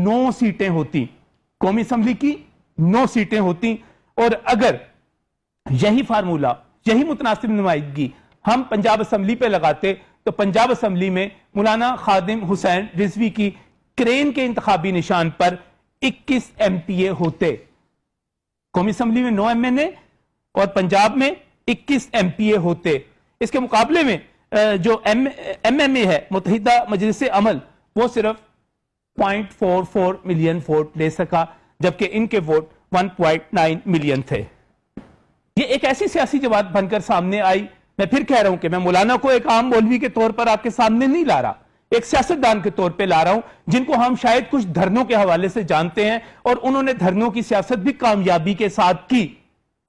9 सीटें होती, कौमी असम्बली की 9 सीटें होती, और अगर यही फार्मूला, यही मुतनासिब नुमाइंदगी हम पंजाब असम्बली पे लगाते तो पंजाब असम्बली में मौलाना खादिम हुसैन रिजवी की क्रेन के इंतखाबी निशान पर 21 MPA होते। कौमी असम्बली में 9 MNA और पंजाब में 21 MPA होते। इसके मुकाबले में जो MMA है, मुत्तहिदा मजलिस अमल, वो सिर्फ 0.44 मिलियन वोट ले सका, जबकि इनके वोट 1.9 मिलियन थे। ये एक ऐसी सियासी जमात बनकर सामने आई। मैं फिर कह रहा हूं कि मैं मौलाना को एक आम मौलवी के तौर पर आपके सामने नहीं ला रहा, एक सियासतदान के तौर पे ला रहा हूं, जिनको हम शायद कुछ धरनों के हवाले से जानते हैं, और उन्होंने धरनों की सियासत भी कामयाबी के साथ की,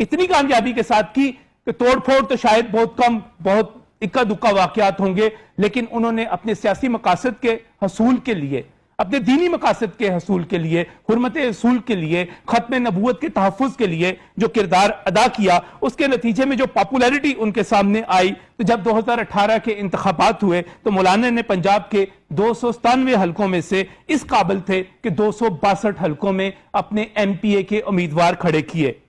इतनी कामयाबी के साथ की कि तोड़ फोड़ तो शायद बहुत कम, बहुत इक्का दुक्का वाकयात होंगे, लेकिन उन्होंने अपने सियासी मकासद के हसूल के लिए, अपने दीनी मकासद के हसूल के लिए, हुर्मत रसूल के लिए, खत्म नबूवत के तहफ़्फ़ुज़ के लिए जो किरदार अदा किया, उसके नतीजे में जो पॉपुलैरिटी उनके सामने आई, तो जब 2018 के इंतखाबात हुए तो मौलाना ने पंजाब के 297 हलकों में से इस काबिल थे कि 262 हलकों में अपने MPA के उम्मीदवार खड़े किए।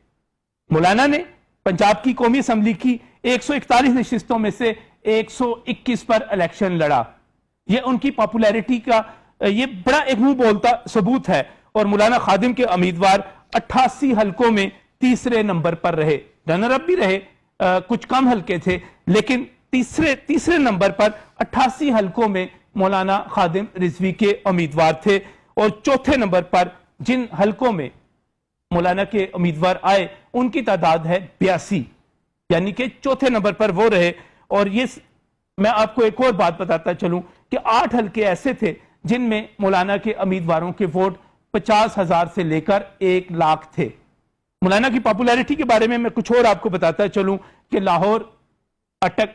मौलाना ने पंजाब की कौमी असम्बली की 141 नशिस्तों में से 121 पर इलेक्शन लड़ा। यह उनकी पॉपुलैरिटी का ये बड़ा एक मुंह बोलता सबूत है। और मौलाना खादिम के उम्मीदवार 88 हलकों में तीसरे नंबर पर रहे, रनर अप भी रहे, कुछ कम हलके थे, लेकिन तीसरे नंबर पर 88 हलकों में मौलाना खादिम रिजवी के उम्मीदवार थे। और चौथे नंबर पर जिन हलकों में मौलाना के उम्मीदवार आए उनकी तादाद है 82, यानी कि चौथे नंबर पर वो रहे। और ये मैं आपको एक और बात बताता चलूं कि 8 हलके ऐसे थे जिनमें मौलाना के उम्मीदवारों के वोट 50,000 से लेकर 1 लाख थे। मौलाना की पॉपुलैरिटी के बारे में मैं कुछ और आपको बताता चलूं कि लाहौर, अटक,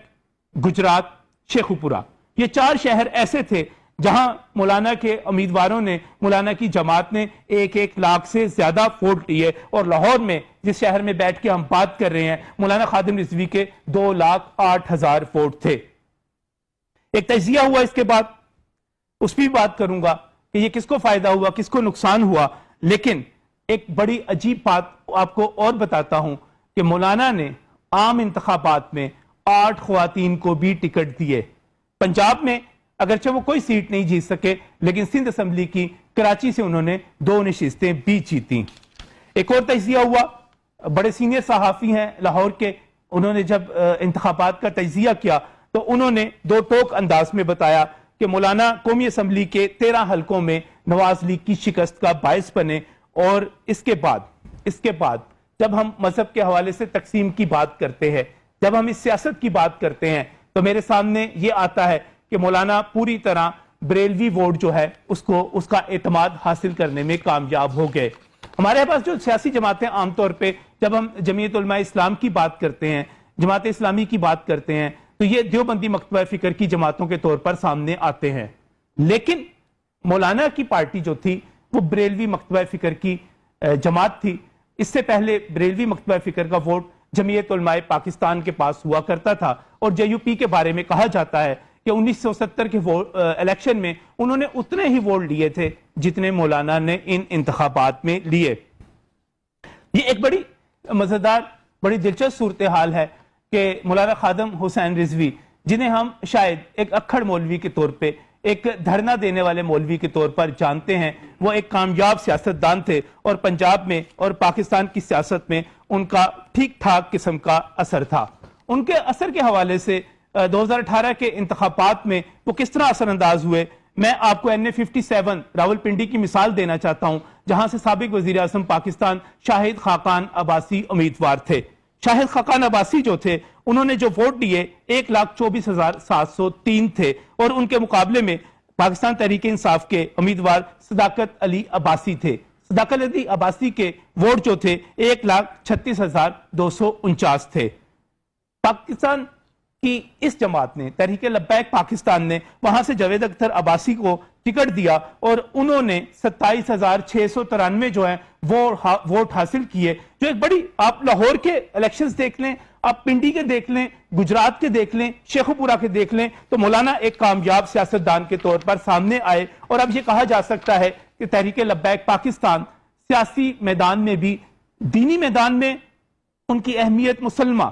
गुजरात, शेखुपुरा, ये 4 शहर ऐसे थे जहां मौलाना के उम्मीदवारों ने, मौलाना की जमात ने 1-1 लाख से ज्यादा वोट लिए। और लाहौर में, जिस शहर में बैठ के हम बात कर रहे हैं, मौलाना खादिम रिजवी के 2,08,000 वोट थे। एक तजिया हुआ, इसके बाद उस भी बात करूंगा कि ये किसको फायदा हुआ, किसको नुकसान हुआ। लेकिन एक बड़ी अजीब बात आपको और बताता हूं कि मौलाना ने आम इंतखाबात में 8 ख्वातीन को भी टिकट दिए। पंजाब में अगरचे वो कोई सीट नहीं जीत सके, लेकिन सिंध असम्बली की कराची से उन्होंने 2 नशिस्तें भी जीती। एक और तजिया हुआ, बड़े सीनियर सहाफी हैं लाहौर के, उन्होंने जब इंतखाबात का तजिया किया तो उन्होंने 2 टोक अंदाज में बताया कि मौलाना कौमी असम्बली के 13 हलकों में नवाज लीग की शिकस्त का बायस बने। और इसके बाद जब हम मजहब के हवाले से तकसीम की बात करते हैं, जब हम इस सियासत की बात करते हैं, तो मेरे सामने ये आता है कि मौलाना पूरी तरह बरेलवी वोट जो है उसका एतमाद हासिल करने में कामयाब हो गए। हमारे पास जो सियासी जमातें आमतौर पर, जब हम जमीयत उलमा इस्लाम की बात करते हैं, जमात इस्लामी की बात करते हैं, तो ये देवबंदी मकतबा फिक्र की जमातों के तौर पर सामने आते हैं। लेकिन मौलाना की पार्टी जो थी वो बरेलवी मकतबा फिक्र की जमात थी। इससे पहले बरेलवी मकतबा फिक्र का वोट जमीयत उलमाए पाकिस्तान के पास हुआ करता था। और JUP के बारे में कहा जाता है कि 1970 के इलेक्शन में उन्होंने उतने ही वोट लिए थे जितने मौलाना ने इन इंतखाबात में लिए। ये एक बड़ी मजेदार, बड़ी दिलचस्प सूरत हाल है कि मौलाना खादिम हुसैन रिजवी, जिन्हें हम शायद एक अक्खड़ मौलवी के तौर पे, एक धरना देने वाले मौलवी के तौर पर जानते हैं, वो एक कामयाब सियासतदान थे और पंजाब में और पाकिस्तान की सियासत में उनका ठीक ठाक किस्म का असर था। उनके असर के हवाले से 2018 के इंतखाबात में वो किस तरह असरअंदाज हुए, मैं आपको NA57 रावलपिंडी की मिसाल देना चाहता हूं, जहां से साबिक वजीर आज़म पाकिस्तान शाहिद खाकान अब्बासी उम्मीदवार थे। शाहिद खाकान अब्बासी जो थे, उन्होंने जो वोट दिए 1,24,703 थे। और उनके मुकाबले में पाकिस्तान तहरीक इंसाफ के उम्मीदवार सदाकत अली अब्बासी थे। सदाकत अली अब्बासी के वोट जो थे 1,36,249 थे। पाकिस्तान कि इस जमात ने, तहरीक लब्बैक पाकिस्तान ने, वहां से जावेद अख्तर अब्बासी को टिकट दिया और उन्होंने 27,693 जो है वो वोट हासिल किए। जो एक बड़ी, आप लाहौर के इलेक्शंस देख लें, आप पिंडी के देख लें, गुजरात के देख लें, शेखुपुरा के देख लें, तो मौलाना एक कामयाब सियासतदान के तौर पर सामने आए। और अब ये कहा जा सकता है کہ تحریک لبیک پاکستان سیاسی میدان میں بھی، دینی میدان میں ان کی اہمیت مسلمہ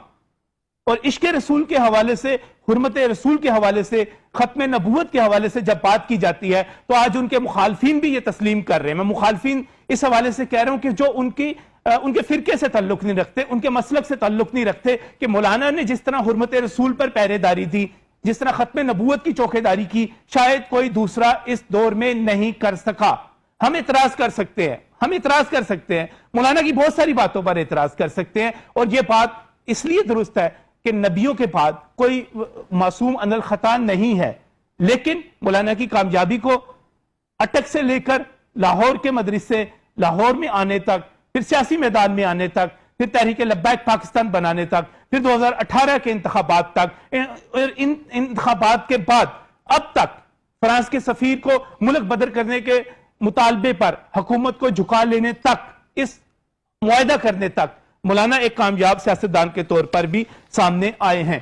اور عشق رسول کے حوالے سے، حرمت رسول کے حوالے سے، ختم نبوت کے حوالے سے جب بات کی جاتی ہے تو آج ان کے مخالفین بھی یہ تسلیم کر رہے ہیں۔ میں مخالفین اس حوالے سے کہہ رہا ہوں کہ جو ان کے فرقے سے تعلق نہیں رکھتے، ان کے مسلک سے تعلق نہیں رکھتے، کہ مولانا نے جس طرح حرمت رسول پر پہرے داری دی، جس طرح ختم نبوت کی چوکے داری کی، شاید کوئی دوسرا اس دور میں نہیں کر سکا۔ ہم اعتراض کر سکتے ہیں، مولانا کی بہت ساری باتوں پر اعتراض کر سکتے ہیں، اور یہ بات اس لیے درست ہے کہ نبیوں کے بعد کوئی معصوم عن الخطا نہیں ہے، لیکن مولانا کی کامیابی کو اٹک سے لے کر لاہور کے مدرسے، لاہور میں آنے تک، پھر سیاسی میدان میں آنے تک، پھر تحریک لبیک پاکستان بنانے تک، پھر 2018 کے انتخابات تک، اور ان انتخابات کے بعد اب تک فرانس کے سفیر کو ملک بدر کرنے کے مطالبے پر حکومت کو جھکا لینے تک، اس معاہدہ کرنے تک مولانا ایک کامیاب سیاستدان کے طور پر بھی سامنے آئے ہیں۔